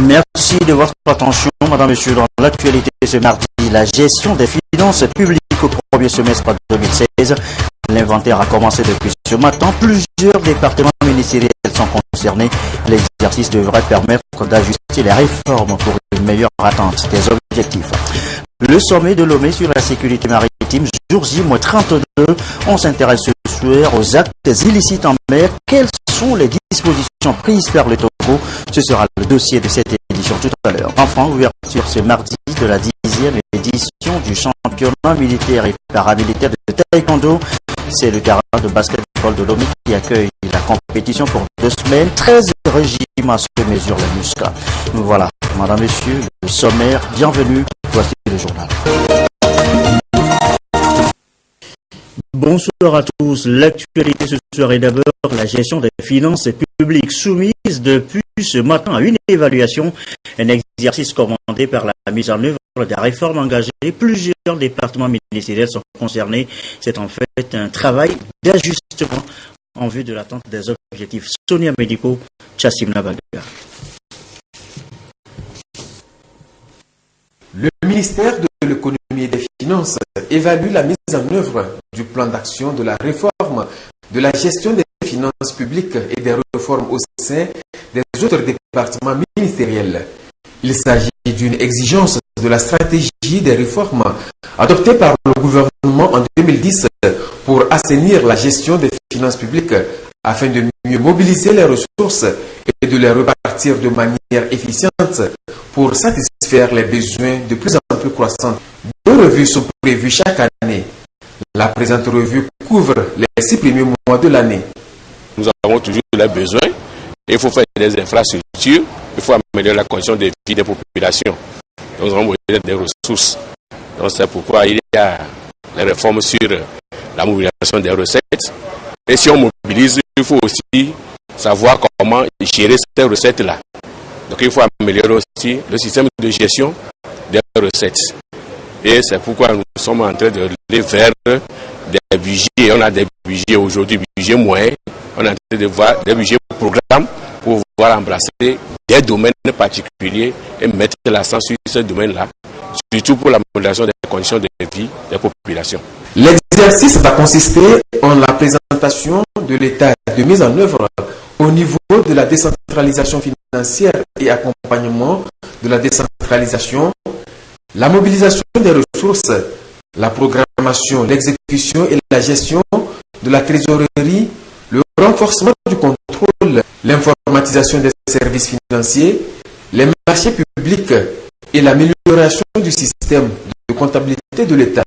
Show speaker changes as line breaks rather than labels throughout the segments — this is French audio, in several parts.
Merci de votre attention, madame, monsieur. Dans l'actualité ce mardi, la gestion des finances publiques au premier semestre 2016. L'inventaire a commencé depuis ce matin. Plusieurs départements ministériels sont concernés. L'exercice devrait permettre d'ajuster les réformes pour une meilleure atteinte des objectifs. Le sommet de Lomé sur la sécurité maritime, jour J-32. On s'intéresse ce soir aux actes illicites en mer. Quelles sont les dispositions prises par le Togo? Ce sera le dossier de cette édition tout à l'heure. Enfin, ouverture ce mardi de la 10e édition du championnat militaire et paramilitaire de taekwondo. C'est le terrain de basketball de Lomé qui accueille la compétition pour 2 semaines. 13 régiments se mesurent la muscle. Voilà, madame, monsieur, le sommaire. Bienvenue. Voici le journal. Bonsoir à tous. L'actualité ce soir est d'abord la gestion des finances publiques soumise depuis ce matin à une évaluation. Un exercice commandé par la mise en œuvre de la réforme engagée. Plusieurs départements ministériels sont concernés. C'est en fait un travail d'ajustement en vue de l'atteinte des objectifs. Sonia Médico, Chassim Nabaga.
Le ministère de l'économie et des finances évalue la mise en œuvre du plan d'action de la réforme de la gestion des finances publiques et des réformes au sein des autres départements ministériels. Il s'agit d'une exigence de la stratégie des réformes adoptée par le gouvernement en 2010 pour assainir la gestion des finances publiques afin de mieux mobiliser les ressources et de les repartir de manière efficiente pour satisfaire les besoins de plus en plus croissants. 2 revues sont prévues chaque année. La présente revue couvre les 6 premiers mois de l'année.
Nous avons toujours les besoins. Il faut faire des infrastructures, il faut améliorer la condition de vie des populations. Nous avons besoin des ressources. Donc c'est pourquoi il y a les réformes sur la mobilisation des recettes. Et si on mobilise, il faut aussi savoir comment gérer ces recettes-là. Donc il faut améliorer aussi le système de gestion des recettes. Et c'est pourquoi nous sommes en train de aller vers des budgets. On a des budgets aujourd'hui, budgets moyens. On est en train de voir des budgets programmes pour pouvoir embrasser des domaines particuliers et mettre l'accent sur ce domaine-là, surtout pour la modélisation des conditions de vie des populations.
L'exercice va consister en la présentation de l'état de mise en œuvre au niveau de la décentralisation financière et accompagnement de la décentralisation, la mobilisation des ressources, la programmation, l'exécution et la gestion de la trésorerie, le renforcement du contrôle, l'informatisation des services financiers, les marchés publics et l'amélioration du système de comptabilité de l'État.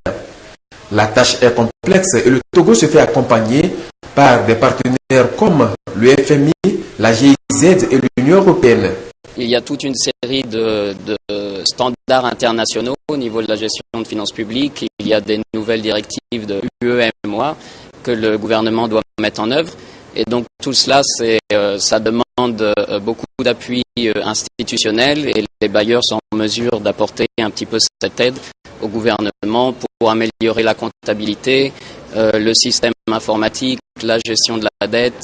La tâche est complexe et le Togo se fait accompagner par des partenaires comme le FMI, la GIZ et l'Union européenne.
Il y a toute une série de standards internationaux au niveau de la gestion de finances publiques. Il y a des nouvelles directives de UEMOA que le gouvernement doit mettre en œuvre. Et donc tout cela, ça demande beaucoup d'appui institutionnel et les bailleurs sont en mesure d'apporter un petit peu cette aide au gouvernement pour améliorer la comptabilité, le système informatique, la gestion de la dette,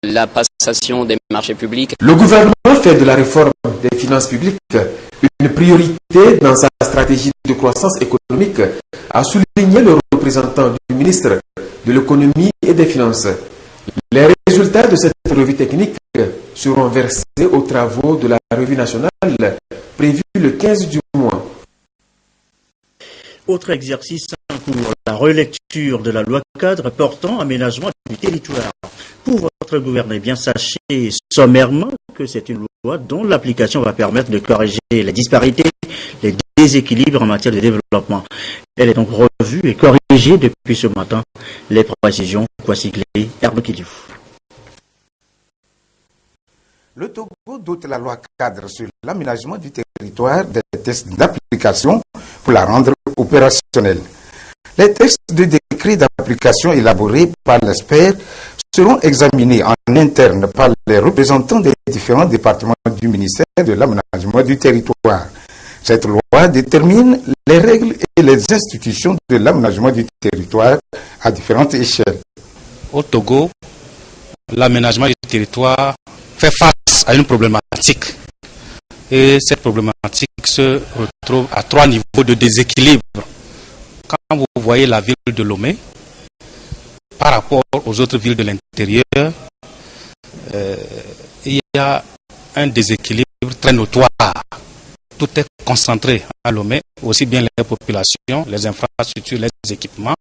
la passation des marchés publics.
Le gouvernement fait de la réforme des finances publiques une priorité dans sa stratégie de croissance économique, a souligné le représentant du ministre de l'économie et des finances. Les résultats de cette revue technique seront versés aux travaux de la revue nationale prévue le 15 du mois.
Autre exercice en cours, la relecture de la loi cadre portant aménagement du territoire. Pour votre gouvernement, bien sachez sommairement que c'est une loi dont l'application va permettre de corriger les disparités, les déséquilibres en matière de développement. Elle est donc revue et corrigée depuis ce matin. Les précisions, Kwasiglé, Arnaud Kidiouf.
Le Togo dote la loi cadre sur l'aménagement du territoire des tests d'application pour la rendre opérationnelle. Les textes de décret d'application élaborés par l'expert seront examinés en interne par les représentants des différents départements du ministère de l'aménagement du territoire. Cette loi détermine les règles et les institutions de l'aménagement du territoire à différentes échelles.
Au Togo, l'aménagement du territoire fait face à une problématique Et cette problématique se retrouve à 3 niveaux de déséquilibre. Quand vous voyez la ville de Lomé, par rapport aux autres villes de l'intérieur, il y a un déséquilibre très notoire. Tout est concentré à Lomé, aussi bien les populations, les infrastructures, les équipements,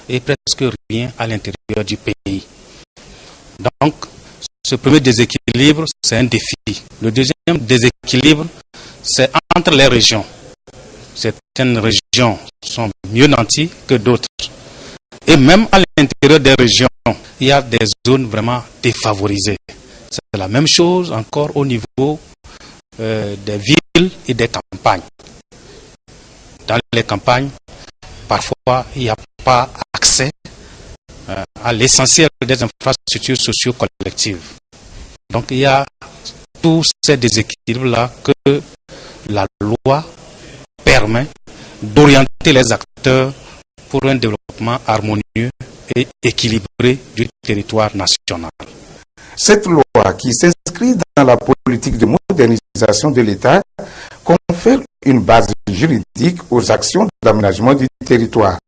et presque rien à l'intérieur du pays. Donc, ce premier déséquilibre, c'est un défi. Le deuxième déséquilibre, c'est entre les régions. Certaines régions sont mieux nanties que d'autres. Et même à l'intérieur des régions, il y a des zones vraiment défavorisées. C'est la même chose encore au niveau des villes et des campagnes. Dans les campagnes, parfois, il n'y a pas accès à l'essentiel des infrastructures socio-collectives. Donc, il y a tous ces déséquilibres-là que la loi permet d'orienter les acteurs pour un développement harmonieux et équilibré du territoire national.
Cette loi, qui s'inscrit dans la politique de modernisation de l'État, confère une base juridique aux actions d'aménagement du territoire.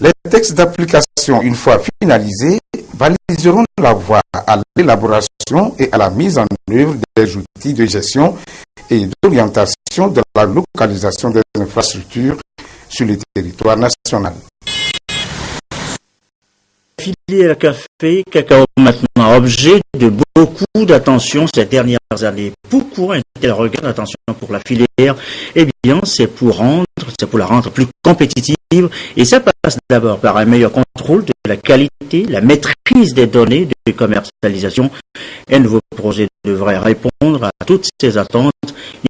Les textes d'application, une fois finalisés, valiseront la voie à l'élaboration et à la mise en œuvre des outils de gestion et d'orientation de la localisation des infrastructures sur le territoire national.
Filière café, cacao maintenant objet de beaucoup d'attention ces dernières années. Pourquoi un tel regard d'attention pour la filière? Eh bien, c'est pour la rendre plus compétitive, et ça passe d'abord par un meilleur contrôle de la qualité, la maîtrise des données de commercialisation. Un nouveau projet devrait répondre à toutes ces attentes.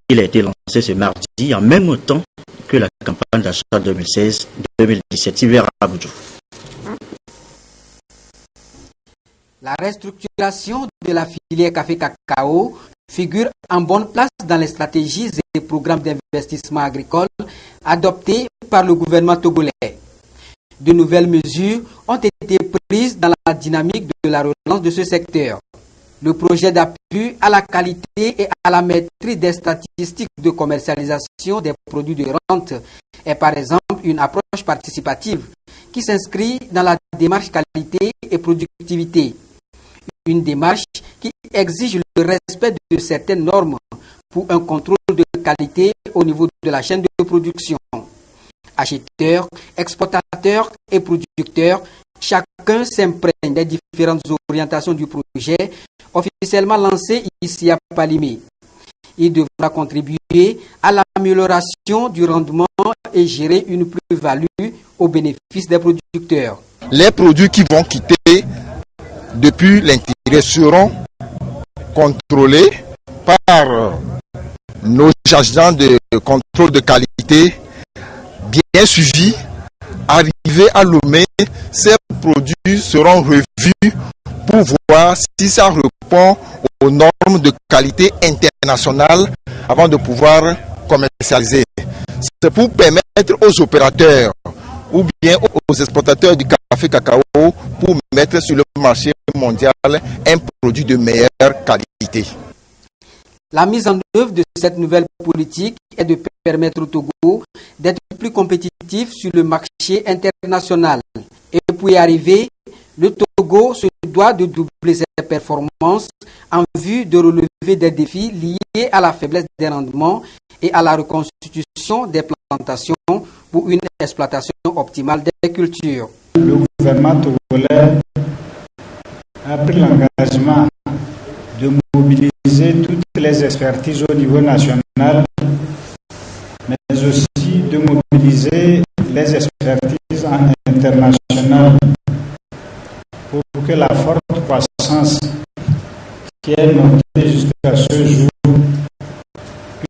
Il a été lancé ce mardi en même temps que la campagne d'achat 2016-2017. Hiver Aboudjou.
La restructuration de la filière café-cacao figure en bonne place dans les stratégies et programmes d'investissement agricole adoptés par le gouvernement togolais. De nouvelles mesures ont été prises dans la dynamique de la relance de ce secteur. Le projet d'appui à la qualité et à la maîtrise des statistiques de commercialisation des produits de rente est par exemple une approche participative qui s'inscrit dans la démarche qualité et productivité. Une démarche qui exige le respect de certaines normes pour un contrôle de qualité au niveau de la chaîne de production. Acheteurs, exportateurs et producteurs, chacun s'imprègne des différentes orientations du projet officiellement lancé ici à Palimé. Il devra contribuer à l'amélioration du rendement et gérer une plus-value au bénéfice des producteurs.
Les produits qui vont quitter depuis l'intérieur seront contrôlés par nos agents de contrôle de qualité, bien suivis. Arrivés à Lomé, ces produits seront revus pour voir si ça répond aux normes de qualité internationale avant de pouvoir commercialiser. C'est pour permettre aux opérateurs ou bien aux exportateurs du café cacao pour mettre sur le marché mondial un produit de meilleure qualité.
La mise en œuvre de cette nouvelle politique est de permettre au Togo d'être plus compétitif sur le marché international. Et pour y arriver, le Togo se doit de doubler ses performances en vue de relever des défis liés à la faiblesse des rendements et à la reconstitution des plantations pour une exploitation optimale des cultures.
Le gouvernement togolais a pris l'engagement de mobiliser toutes les expertises au niveau national, mais aussi de mobiliser les expertises internationales pour que la forte croissance qui est notée jusqu'à ce jour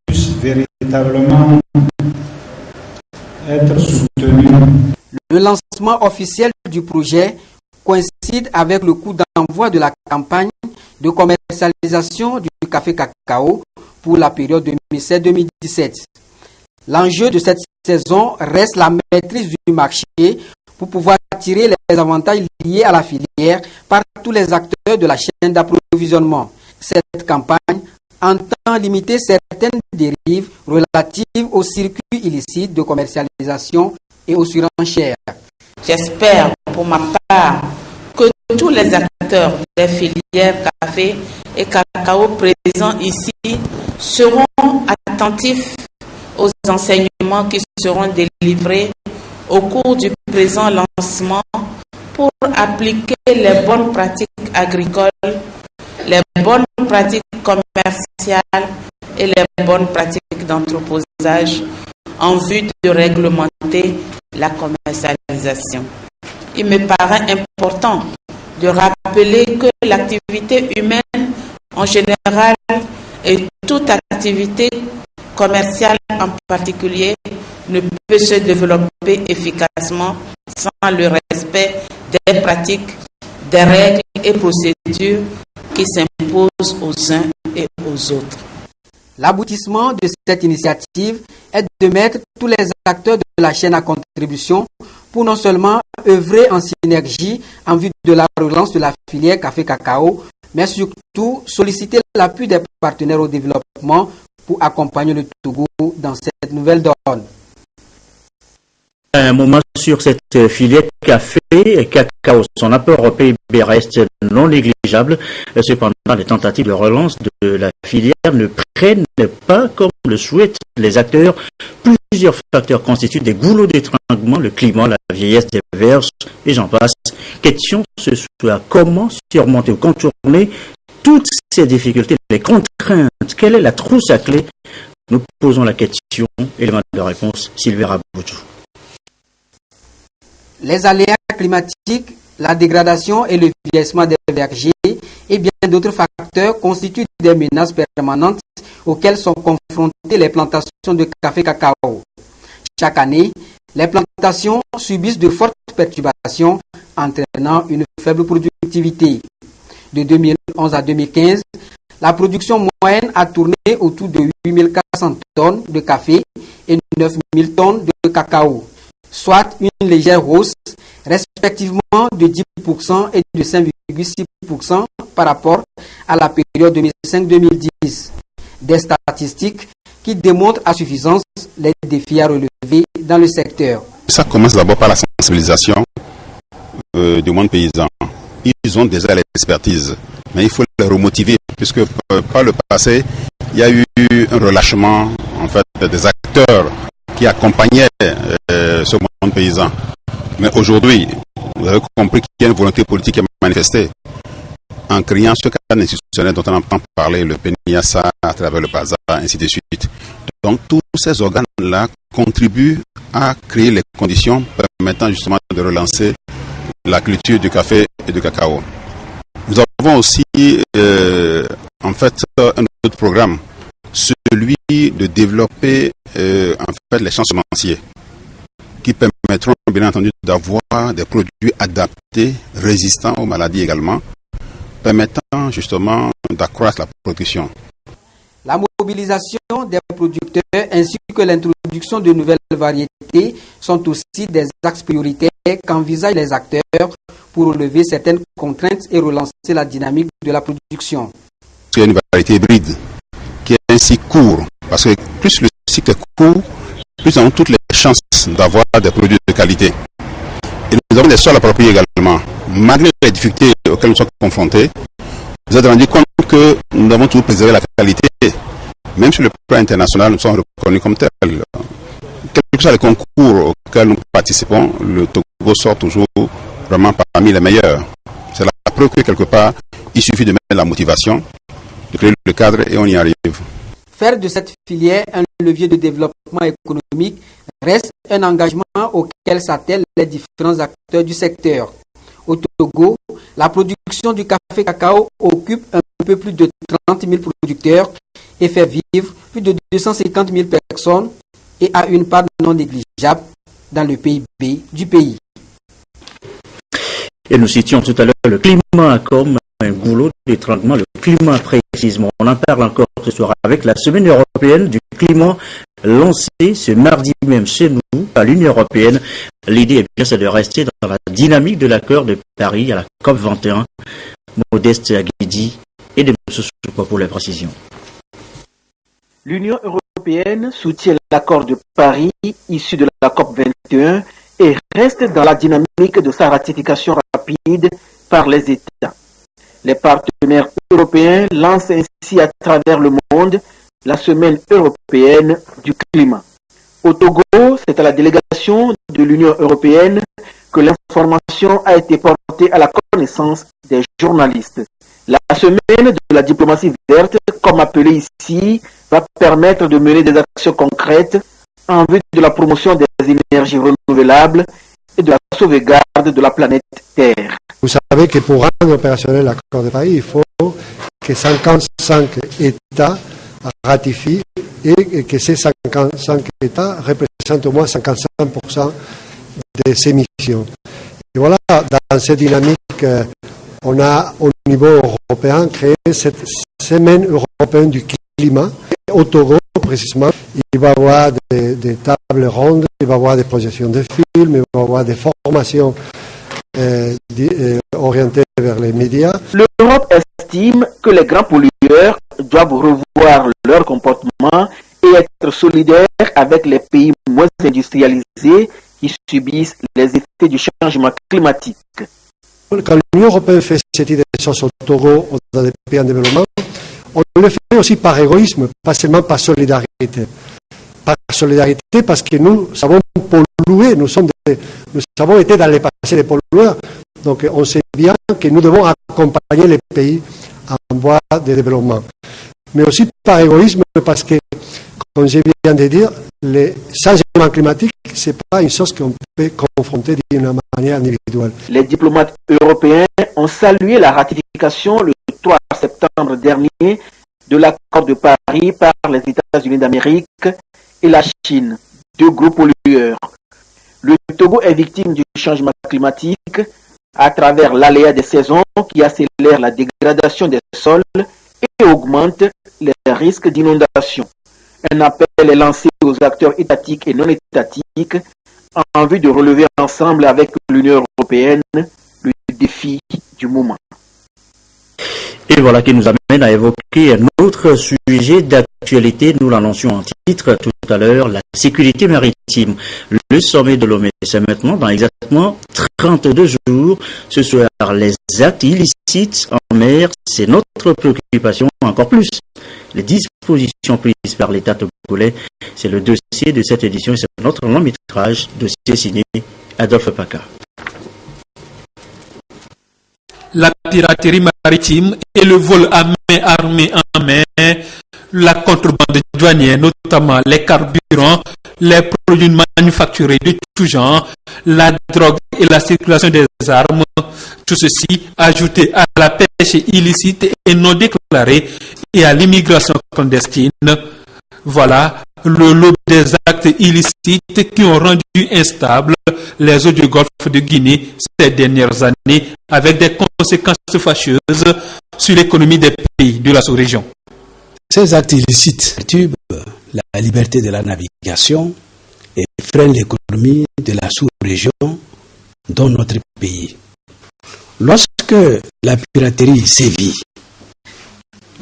puisse véritablement être soutenue.
Le lancement officiel du projet coïncide avec le coup d'envoi de la campagne de commercialisation du café cacao pour la période 2016-2017. L'enjeu de cette saison reste la maîtrise du marché pour pouvoir tirer les avantages liés à la filière par tous les acteurs de la chaîne d'approvisionnement. Cette campagne entend limiter certaines dérives relatives aux circuits illicites de commercialisation et aux surenchères.
J'espère pour ma part que tous les acteurs des filières café et cacao présents ici seront attentifs aux enseignements qui seront délivrés au cours du présent lancement pour appliquer les bonnes pratiques agricoles, les bonnes pratiques commerciales et les bonnes pratiques d'entreposage en vue de réglementer la commercialisation. Il me paraît important de rappeler que l'activité humaine en général et toute activité commerciale en particulier ne peut se développer efficacement sans le respect des pratiques, des règles et procédures qui s'imposent aux uns et aux autres.
L'aboutissement de cette initiative est de mettre tous les acteurs de la chaîne à contribution pour non seulement œuvrer en synergie en vue de la relance de la filière café-cacao, mais surtout solliciter l'appui des partenaires au développement pour accompagner le Togo dans cette nouvelle donne.
Un moment sur cette filière café et cacao. Son apport au PIB reste non négligeable. Cependant, les tentatives de relance de la filière ne prennent pas comme le souhaitent les acteurs. Plusieurs facteurs constituent des goulots d'étranglement, le climat, la vieillesse des verges et j'en passe. Question ce soir, comment surmonter ou contourner toutes ces difficultés, les contraintes? Quelle est la trousse à clé? Nous posons la question, élément de réponse, Sylvain Raboutou.
Les aléas climatiques, la dégradation et le vieillissement des vergers et bien d'autres facteurs constituent des menaces permanentes auxquelles sont confrontées les plantations de café-cacao. Chaque année, les plantations subissent de fortes perturbations entraînant une faible productivité. De 2011 à 2015, la production moyenne a tourné autour de 8400 tonnes de café et 9000 tonnes de cacao, soit une légère hausse, respectivement de 10% et de 5,6% par rapport à la période 2005-2010. Des statistiques qui démontrent à suffisance les défis à relever dans le secteur.
Ça commence d'abord par la sensibilisation du monde paysan. Ils ont déjà l'expertise, mais il faut les remotiver, puisque par le passé, il y a eu un relâchement en fait, des acteurs qui accompagnaient ce monde paysan. Mais aujourd'hui, vous avez compris qu'il y a une volonté politique qui est manifestée en créant ce cadre institutionnel dont on entend parler, le PNIASA à travers le PASA, ainsi de suite. Donc tous ces organes-là contribuent à créer les conditions permettant justement de relancer la culture du café et du cacao. Nous avons aussi en fait un autre programme, celui de développer en fait les champs semenciers qui permettront bien entendu d'avoir des produits adaptés, résistants aux maladies également, permettant justement d'accroître la production.
La mobilisation des producteurs ainsi que l'introduction de nouvelles variétés sont aussi des axes prioritaires qu'envisagent les acteurs pour relever certaines contraintes et relancer la dynamique de la production.
Il y a une variété hybride qui est ainsi court, parce que plus le cycle est court, plus nous avons toutes les chances d'avoir des produits de qualité. Et nous avons des sols appropriés également. Malgré les difficultés auxquelles nous sommes confrontés, vous êtes rendu compte que nous avons toujours préservé la qualité. Même sur le plan international, nous sommes reconnus comme tels. Quels que soient les concours auxquels nous participons, le Togo sort toujours vraiment parmi les meilleurs. C'est la preuve que quelque part, il suffit de mettre la motivation, de créer le cadre et on y arrive.
Faire de cette filière un levier de développement économique reste un engagement auquel s'attellent les différents acteurs du secteur. Au Togo, la production du café-cacao occupe un peu plus de 30 000 producteurs et fait vivre plus de 250 000 personnes et a une part non négligeable dans le PIB du pays.
Et nous citions tout à l'heure le climat comme un goulot d'étranglement, le climat précisément. On en parle encore ce soir avec la Semaine européenne du climat lancée ce mardi même chez nous à l'Union européenne. L'idée est bien c'est de rester dans la dynamique de l'accord de Paris à la COP 21. Modeste Aguidi et de M. Soupa pour les précisions.
L'Union européenne soutient l'accord de Paris issu de la COP21 et reste dans la dynamique de sa ratification rapide par les États. Les partenaires européens lancent ainsi à travers le monde la semaine européenne du climat. Au Togo, c'est à la délégation de l'Union européenne que l'information a été portée à la connaissance des journalistes. La semaine de la diplomatie verte, comme appelée ici, va permettre de mener des actions concrètes en vue de la promotion des énergies renouvelables et de la sauvegarde de la planète Terre.
Vous savez que pour rendre opérationnel l'accord de Paris, il faut que 55 États ratifient et que ces 55 États représentent au moins 55% des émissions. Et voilà, dans cette dynamique, on a au niveau européen créé cette semaine européenne du climat. Au Togo, précisément, il va y avoir des tables rondes, il va y avoir des projections de films, il va y avoir des formations orientées vers les médias.
L'Europe estime que les grands pollueurs doivent revoir leur comportement et être solidaires avec les pays moins industrialisés qui subissent les effets du changement climatique.
Quand l'Union européenne fait cette idée de choses au Togo ou dans des pays en développement, on le fait aussi par égoïsme, pas seulement par solidarité. Par solidarité parce que nous avons pollué, nous avons été dans le passé des pollueurs, donc on sait bien que nous devons accompagner les pays en voie de développement. Mais aussi par égoïsme parce que, comme je viens de dire, le changement climatique, ce n'est pas une chose qu'on peut confronter d'une manière individuelle.
Les diplomates européens ont salué la ratification le 3 septembre dernier de l'accord de Paris par les États-Unis d'Amérique et la Chine, deux gros pollueurs. Le Togo est victime du changement climatique à travers l'aléa des saisons qui accélère la dégradation des sols et augmente les risques d'inondation. Un appel est lancé aux acteurs étatiques et non étatiques en vue de relever ensemble avec l'Union européenne le défi du moment.
Et voilà qui nous amène à évoquer un autre sujet d'actualité. Nous l'annoncions en titre tout à l'heure, la sécurité maritime. Le sommet de Lomé, c'est maintenant dans exactement 32 jours. Ce soir, les actes illicites en mer, c'est notre préoccupation encore plus. Les dispositions prises par l'État togolais, c'est le dossier de cette édition et c'est notre long métrage, dossier signé Adolphe Paca.
La piraterie maritime et le vol à main armée en mer, la contrebande douanière, notamment les carburants, les produits manufacturés de tout genre, la drogue et la circulation des armes, tout ceci ajouté à la pêche illicite et non déclarée et à l'immigration clandestine. Voilà le lot des actes illicites qui ont rendu instables les eaux du golfe de Guinée ces dernières années avec des conséquences fâcheuses sur l'économie des pays de la sous-région.
Ces actes illicites perturbent la liberté de la navigation et freinent l'économie de la sous-région dont notre pays. Lorsque la piraterie sévit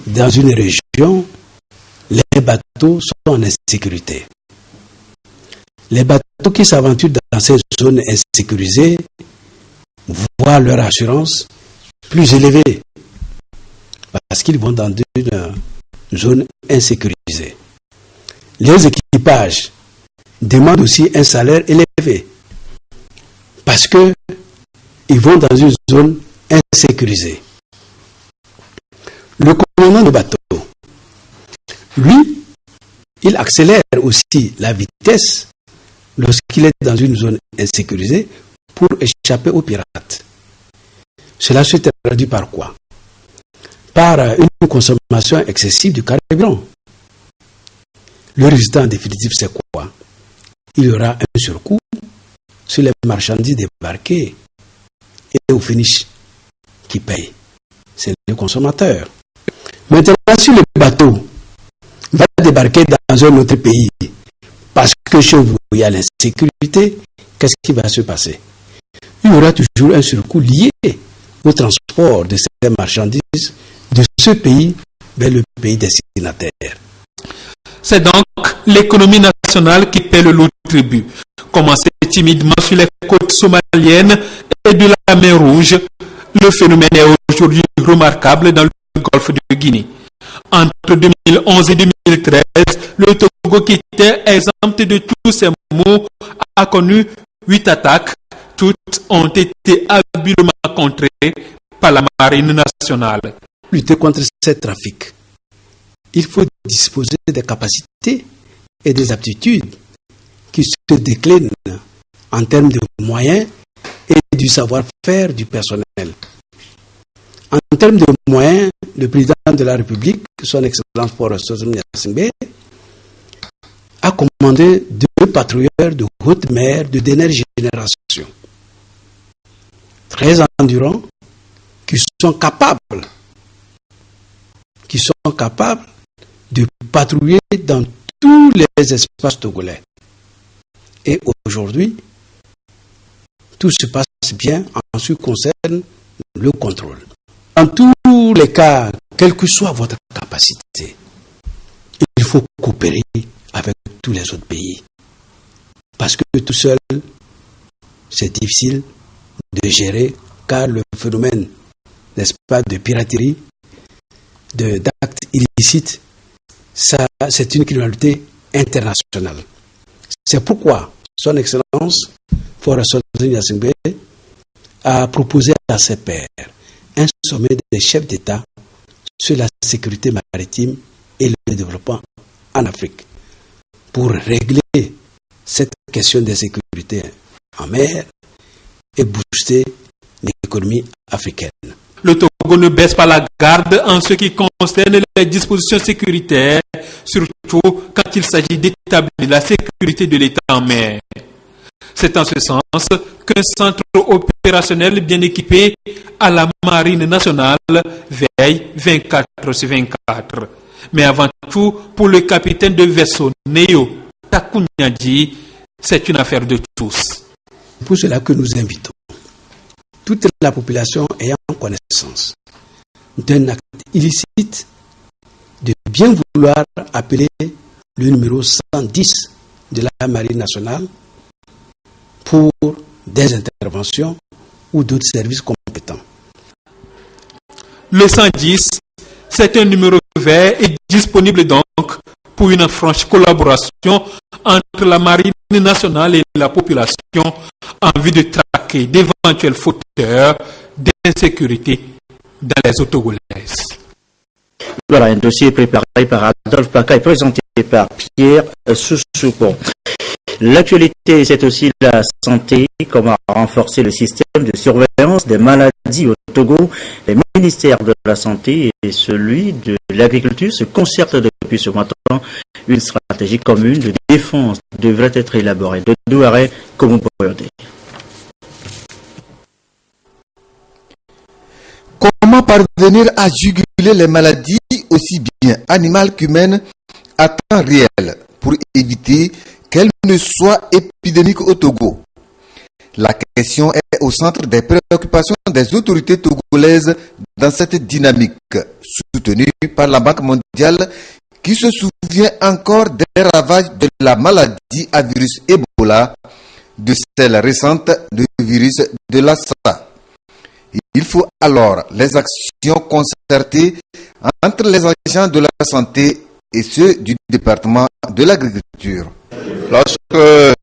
dans une région, les bateaux sont en insécurité. Les bateaux qui s'aventurent dans ces zones insécurisées voient leur assurance plus élevée parce qu'ils vont dans une zone insécurisée. Les équipages demandent aussi un salaire élevé parce qu'ils vont dans une zone insécurisée. Le commandant de bateau, lui, il accélère aussi la vitesse lorsqu'il est dans une zone insécurisée pour échapper aux pirates. Cela se traduit par quoi? Par une consommation excessive du carburant. Le résultat en définitive, c'est quoi? Il y aura un surcoût sur les marchandises débarquées et au finish, qui paye? C'est le consommateur. Maintenant, si le bateau va débarquer dans un autre pays parce que chez vous il y a l'insécurité, qu'est-ce qui va se passer? Il y aura toujours un surcoût lié au transport de ces marchandises de ce pays vers le pays destinataire.
C'est donc l'économie nationale qui paie le lourd tribut. Commencé timidement sur les côtes somaliennes et de la mer Rouge, le phénomène est aujourd'hui remarquable dans le golfe de Guinée. Entre 2011 et 2013, le Togo, qui était exempt de tous ces maux, a connu 8 attaques. Toutes ont été habilement contrées par la marine nationale.
Lutter contre ces trafics, il faut disposer des capacités et des aptitudes qui se déclinent en termes de moyens et du savoir-faire du personnel. En termes de moyens, le président de la République, son Excellence Paul Assogny, a commandé 2 patrouilleurs de haute mer de dernière génération, très endurants, qui sont capables de patrouiller dans tous les espaces togolais. Et aujourd'hui, tout se passe bien en ce qui concerne le contrôle. En tous les cas, quelle que soit votre capacité, il faut coopérer avec tous les autres pays. Parce que tout seul, c'est difficile de gérer, car le phénomène, n'est-ce pas, de piraterie, d'actes illicites, ça, c'est une criminalité internationale. C'est pourquoi son Excellence Faure Assogny a proposé à ses pairs un sommet des chefs d'État sur la sécurité maritime et le développement en Afrique pour régler cette question de sécurité en mer et booster l'économie africaine.
Le Togo ne baisse pas la garde en ce qui concerne les dispositions sécuritaires, surtout quand il s'agit d'établir la sécurité de l'État en mer. C'est en ce sens qu'un centre opérationnel bien équipé à la Marine nationale veille 24/24. Mais avant tout, pour le capitaine de vaisseau Neo Takunyadji, c'est une affaire de tous.
Pour cela que nous invitons toute la population ayant connaissance d'un acte illicite de bien vouloir appeler le numéro 110 de la Marine nationale pour des interventions ou d'autres services compétents.
Le 110, c'est un numéro vert et disponible donc pour une franche collaboration entre la Marine nationale et la population en vue de traquer d'éventuels fauteurs d'insécurité dans les eaux togolaises.
Voilà un dossier préparé par Adolphe Paka et présenté par Pierre Soussouko. L'actualité, c'est aussi la santé, comment renforcer le système de surveillance des maladies au Togo. Les ministères de la Santé et celui de l'Agriculture se concertent depuis ce matin. Une stratégie commune de défense devrait être élaborée. De Douaré, comme vous pouvez dire.
Comment parvenir à juguler les maladies aussi bien animales qu'humaines à temps réel pour éviter qu'elles ne soient épidémiques au Togo? La question est au centre des préoccupations des autorités togolaises dans cette dynamique, soutenue par la Banque mondiale qui se souvient encore des ravages de la maladie à virus Ebola, de celle récente du virus de Lassa. Il faut alors les actions concertées entre les agents de la santé et ceux du département de l'agriculture.
Lorsque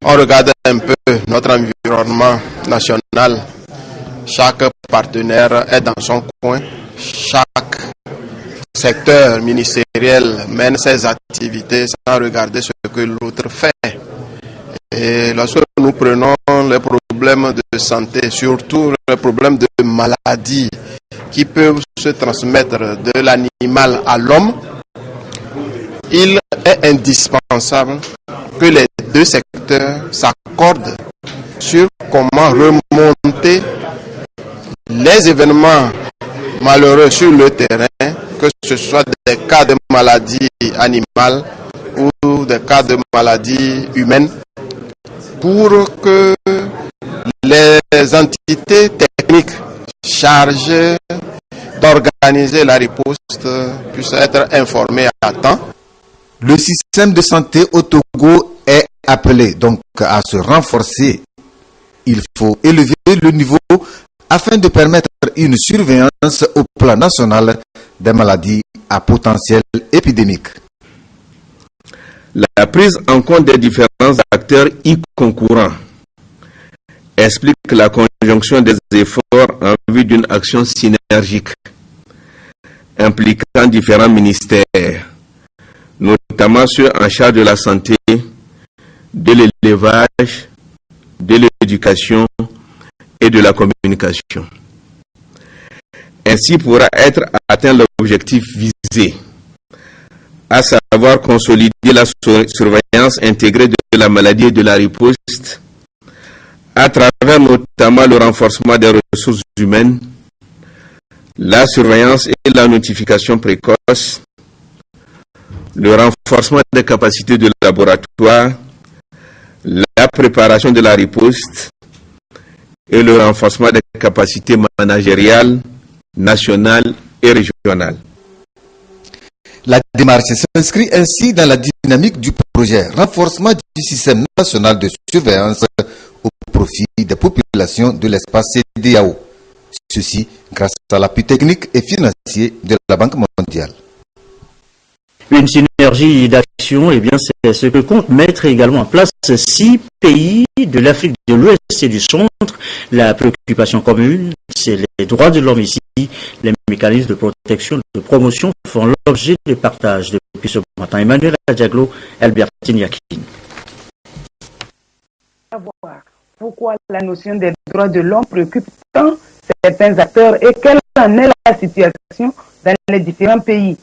on regarde un peu notre environnement national, chaque partenaire est dans son coin, chaque secteur ministériel mène ses activités sans regarder ce que l'autre fait. Et lorsque nous prenons les problèmes de santé, surtout les problèmes de maladie qui peuvent se transmettre de l'animal à l'homme, il est indispensable que les deux secteurs s'accordent sur comment remonter les événements malheureux sur le terrain, que ce soit des cas de maladie animale ou des cas de maladie humaine, pour que les entités techniques chargées d'organiser organiser la riposte puissent être informés à temps.
Le système de santé au Togo est appelé donc à se renforcer. Il faut élever le niveau afin de permettre une surveillance au plan national des maladies à potentiel épidémique.
La prise en compte des différents acteurs y concourant explique la conjonction des efforts en vue d'une action synergique impliquant différents ministères, notamment ceux en charge de la santé, de l'élevage, de l'éducation et de la communication. Ainsi pourra être atteint l'objectif visé, à savoir consolider la surveillance intégrée de la maladie et de la riposte, à travers notamment le renforcement des ressources humaines, la surveillance et la notification précoce, le renforcement des capacités de laboratoire, la préparation de la riposte et le renforcement des capacités managériales, nationales et régionales.
La démarche s'inscrit ainsi dans la dynamique du projet renforcement du système national de surveillance au profit des populations de l'espace CEDEAO. Ceci grâce à l'appui technique et financier de la Banque mondiale.
Une synergie d'action, eh bien, c'est ce que compte mettre également en place 6 pays de l'Afrique de l'Ouest et du Centre. La préoccupation commune, c'est les droits de l'homme ici. Les mécanismes de protection, de promotion font l'objet de partage. Depuis ce matin, Emmanuel Adjaglo, Albertine Yakin.
Pourquoi la notion des droits de l'homme préoccupe tant certains acteurs et quelle en est la situation dans les différents pays.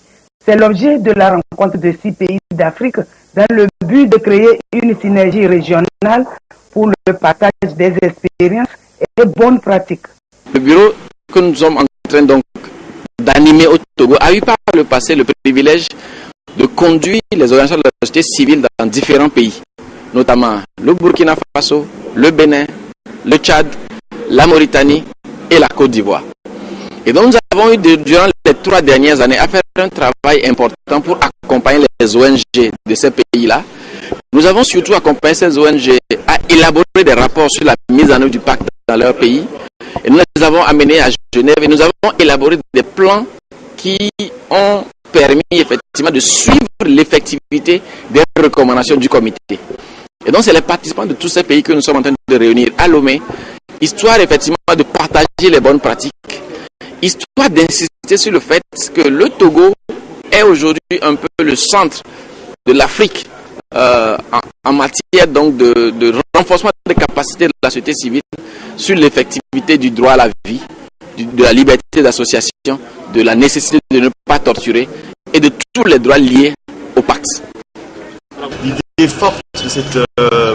C'est l'objet de la rencontre de 6 pays d'Afrique dans le but de créer une synergie régionale pour le partage des expériences et des bonnes pratiques.
Le bureau que nous sommes en train donc d'animer au Togo a eu par le passé le privilège de conduire les organisations de la société civile dans différents pays, notamment le Burkina Faso, le Bénin, le Tchad, la Mauritanie et la Côte d'Ivoire. Et donc nous avons eu durant les 3 dernières années à faire un travail important pour accompagner les ONG de ces pays-là. Nous avons surtout accompagné ces ONG à élaborer des rapports sur la mise en œuvre du pacte dans leur pays. Et nous les avons amenés à Genève et nous avons élaboré des plans qui ont permis effectivement de suivre l'effectivité des recommandations du comité. Et donc c'est les participants de tous ces pays que nous sommes en train de réunir à Lomé, histoire effectivement de partager les bonnes pratiques, histoire d'insister sur le fait que le Togo est aujourd'hui un peu le centre de l'Afrique en matière donc de renforcement des capacités de la société civile sur l'effectivité du droit à la vie, de la liberté d'association, de la nécessité de ne pas torturer et de tous les droits liés au pacte.
L'idée forte de cette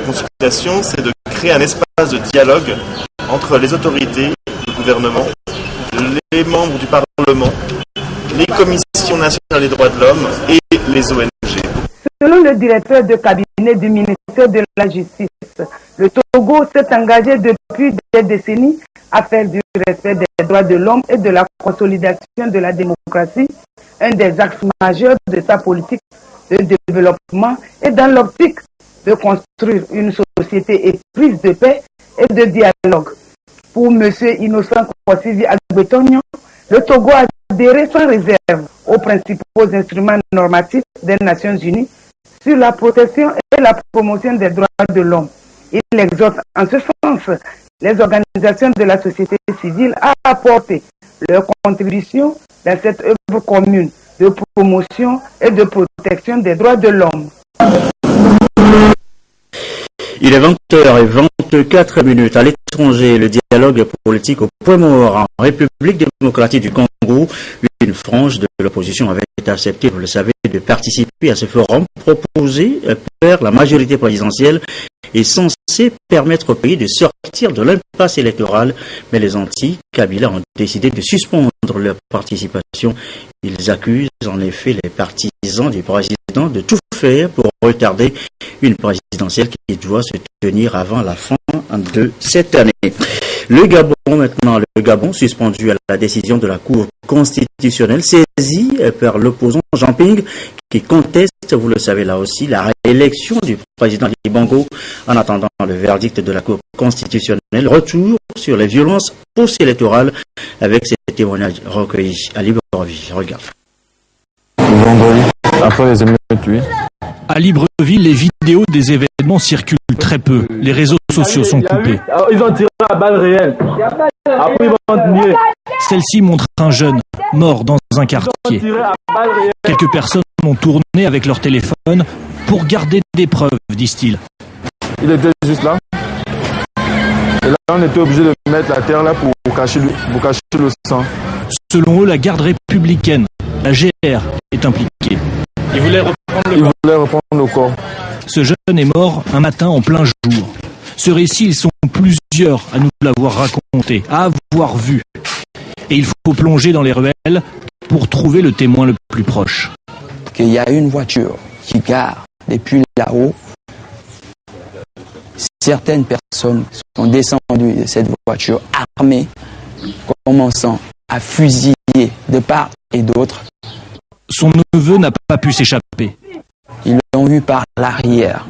consultation, c'est de créer un espace de dialogue entre les autorités, le gouvernement, les membres du Parlement, les commissions nationales des droits de l'homme et les ONG.
Selon le directeur de cabinet du ministère de la Justice, le Togo s'est engagé depuis des décennies à faire du respect des droits de l'homme et de la consolidation de la démocratie un des axes majeurs de sa politique de développement et dans l'optique de construire une société éprise de paix et de dialogue. Pour M. Innocent Kwasivi Agbetonio, le Togo a adhéré sans réserve aux principaux instruments normatifs des Nations Unies sur la protection et la promotion des droits de l'homme. Il exhorte en ce sens les organisations de la société civile à apporter leur contribution dans cette œuvre commune de promotion et de protection des droits de l'homme.
Il est 20h24 à l'étranger. Le dialogue politique au point mort en République démocratique du Congo. Une frange de l'opposition avait accepté, vous le savez, de participer à ce forum proposé par la majorité présidentielle et censé permettre au pays de sortir de l'impasse électorale. Mais les anti-Kabila ont décidé de suspendre leur participation. Ils accusent en effet les partisans du président de tout faire pour retarder une présidentielle qui doit se tenir avant la fin de cette année. Le Gabon maintenant, le Gabon suspendu à la décision de la Cour constitutionnelle saisie par l'opposant Jean Ping qui conteste, vous le savez là aussi, la réélection du président Ali Bongo en attendant le verdict de la Cour constitutionnelle. Retour sur les violences post-électorales avec ces témoignages recueillis à Libreville. Regarde.
Vendredi, après les émeutes, oui.
À Libreville, les vidéos des événements circulent très peu. Les réseaux sociaux sont coupés.
Ils ont tiré à balle réelle. Après, ils vont nier.
Celle-ci montre un jeune mort dans un quartier. Quelques personnes ont tourné avec leur téléphone pour garder des preuves, disent-ils.
Il était juste là. Et là, on était obligé de mettre la terre là pour cacher le sang.
Selon eux, la garde républicaine, la GR, est impliquée.
Ils voulaient reprendre le corps.
Ce jeune est mort un matin en plein jour. Ce récit, ils sont plusieurs à nous l'avoir raconté, à avoir vu. Et il faut plonger dans les ruelles pour trouver le témoin le plus proche.
Qu'il y a une voiture qui gare depuis là-haut. Certaines personnes sont descendues de cette voiture armées, commençant à fusiller de part et d'autre.
Son neveu n'a pas pu s'échapper.
Ils l'ont vu par l'arrière,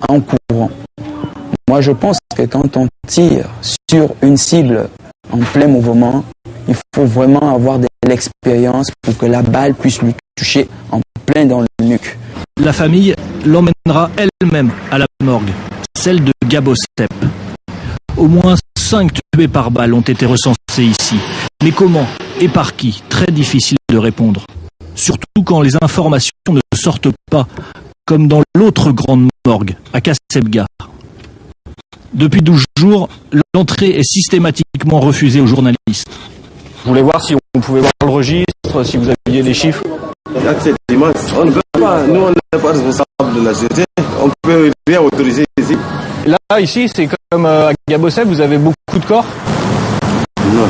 en courant. Moi, je pense que quand on tire sur une cible en plein mouvement, il faut vraiment avoir de l'expérience pour que la balle puisse lui toucher en plein dans le nuque.
La famille l'emmènera elle-même à la morgue, celle de Gabosep. Au moins 5 tués par balle ont été recensés ici. Mais comment et par qui? Très difficile de répondre. Surtout quand les informations ne sortent pas, comme dans l'autre grande morgue, à Kasebga. Depuis 12 jours, l'entrée est systématiquement refusée aux journalistes.
Je voulais voir si on pouvait voir le registre, si vous aviez des chiffres.
On ne peut pas, nous on n'est pas responsable de la société, on ne peut rien autoriser ici.
Là, ici, c'est comme à Gabosep, vous avez beaucoup de corps?
Non.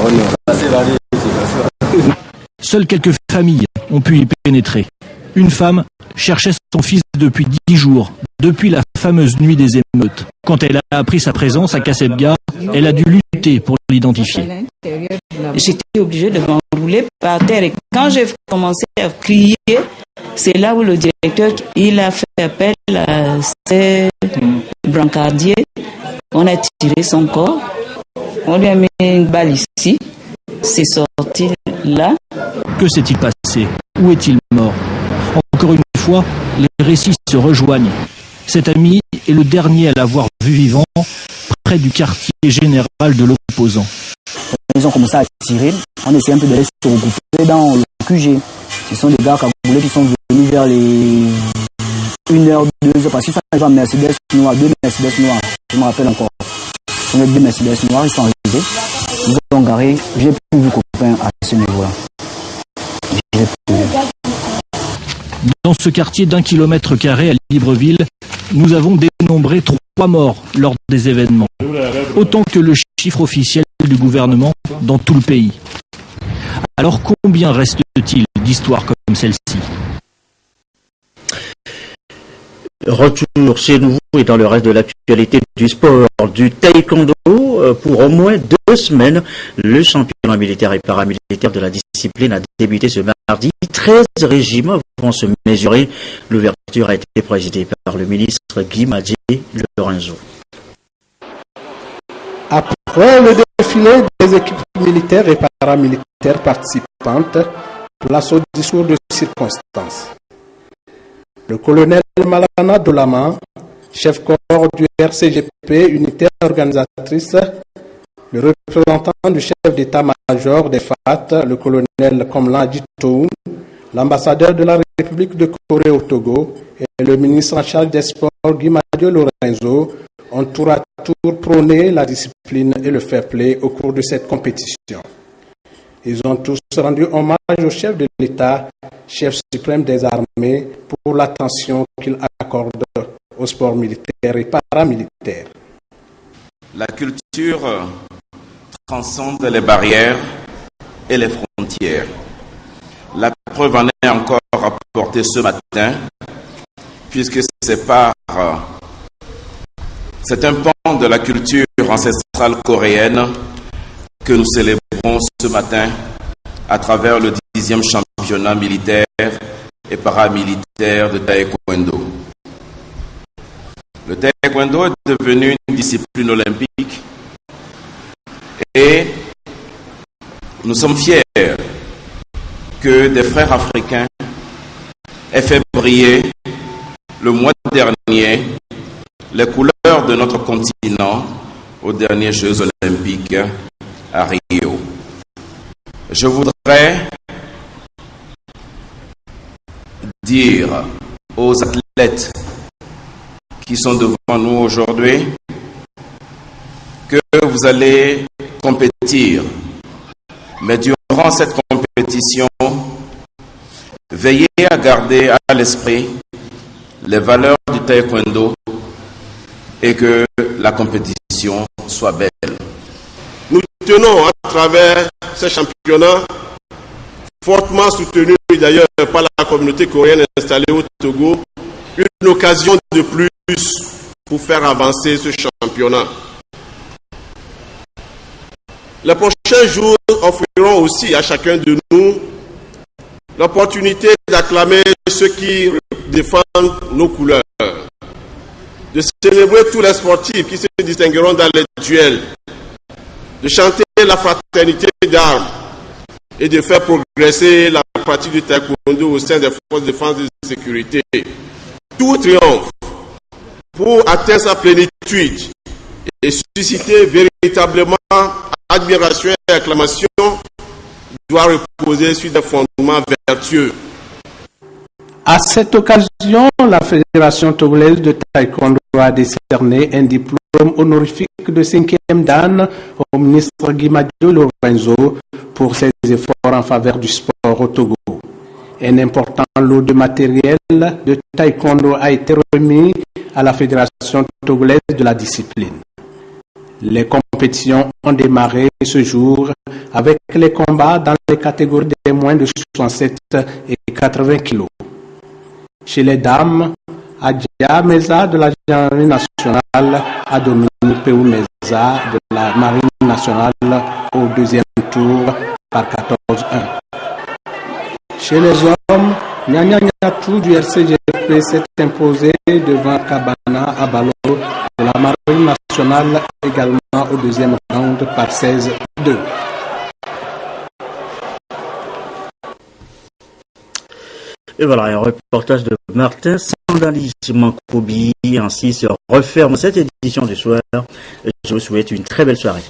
Oh non.
Seules quelques familles ont pu y pénétrer. Une femme cherchait son fils depuis 10 jours, depuis la fameuse nuit des émeutes. Quand elle a appris sa présence à Kasebga, elle a dû lutter pour l'identifier.
J'étais obligée de m'enrouler par terre et quand j'ai commencé à crier, c'est là où le directeur il a fait appel à ses brancardiers. On a tiré son corps, on lui a mis une balle ici, c'est sorti là.
Que s'est-il passé? Où est-il mort? Encore une fois, les récits se rejoignent. Cet ami est le dernier à l'avoir vu vivant près du quartier général de l'opposant.
Ils ont commencé à tirer, on essaie un peu de les regrouper dans le QG. Ce sont des gars cagoulés qui sont venus vers les 1h, 2h, parce qu'ils sont arrivés en Mercedes noire, 2 Mercedes noirs, je me rappelle encore. Ils sont 2 Mercedes noirs, ils sont arrivés, ils ont garé, j'ai plus vu copain à ce niveau-là.
Dans ce quartier d'1 km² à Libreville, nous avons dénombré 3 morts lors des événements. Autant que le chiffre officiel du gouvernement dans tout le pays. Alors combien reste-t-il d'histoires comme celle-ci?
Retour chez nous et dans le reste de l'actualité du sport, du taekwondo. Pour au moins 2 semaines, le championnat militaire et paramilitaire de la discipline a débuté ce mardi. 13 régiments vont se mesurer. L'ouverture a été présidée par le ministre Guy Madjé Lorenzo.
Après le défilé des équipes militaires et paramilitaires participantes, place au discours de circonstance. Le colonel Malana Dolama, chef corps du RCGP, unité organisatrice, le représentant du chef d'état-major des FAT, le colonel Komlan Djitou, l'ambassadeur de la République de Corée au Togo et le ministre en charge des sports Guy Madjé Lorenzo ont tour à tour prôné la discipline et le fair play au cours de cette compétition. Ils ont tous rendu hommage au chef de l'État, chef suprême des armées, pour l'attention qu'il accorde au sport militaire et paramilitaire.
La culture transcende les barrières et les frontières. La preuve en est encore apportée ce matin, puisque c'est par C'est un pan de la culture ancestrale coréenne que nous célébrons ce matin à travers le 10e championnat militaire et paramilitaire de taekwondo. Le taekwondo est devenu une discipline olympique et nous sommes fiers que des frères africains aient fait briller le mois dernier les couleurs de notre continent aux derniers Jeux olympiques à Rio. Je voudrais dire aux athlètes qui sont devant nous aujourd'hui que vous allez compétir, mais durant cette compétition, veillez à garder à l'esprit les valeurs du taekwondo et que la compétition soit belle.
Nous tenons à travers ces championnats, fortement soutenus d'ailleurs par la communauté coréenne installée au Togo, une occasion de plus pour faire avancer ce championnat. Les prochains jours offriront aussi à chacun de nous l'opportunité d'acclamer ceux qui défendent nos couleurs, de célébrer tous les sportifs qui se distingueront dans les duels, de chanter la fraternité d'armes et de faire progresser la pratique du taekwondo au sein des forces de défense et de sécurité. Tout triomphe pour atteindre sa plénitude et susciter véritablement admiration et acclamation doit reposer sur des fondements vertueux.
À cette occasion, la Fédération togolaise de taekwondo a décerné un diplôme honorifique de 5e dan au ministre Guimadio Lorenzo pour ses efforts en faveur du sport au Togo. Un important lot de matériel de taekwondo a été remis à la Fédération togolaise de la discipline. Les compétitions ont démarré ce jour avec les combats dans les catégories des moins de 67 et 80 kilos. Chez les dames, Adja Meza de la Gendarmerie nationale a dominé Peu Meza de la Marine nationale au deuxième tour par 14-1. Chez les hommes, Nyanya Nyatou du RCGP s'est imposé devant Kabana Abalo de la Marine nationale également au deuxième round par 16-2.
Et voilà, un reportage de Martin Sandali Mankoubi. Ainsi se referme cette édition du soir. Je vous souhaite une très belle soirée.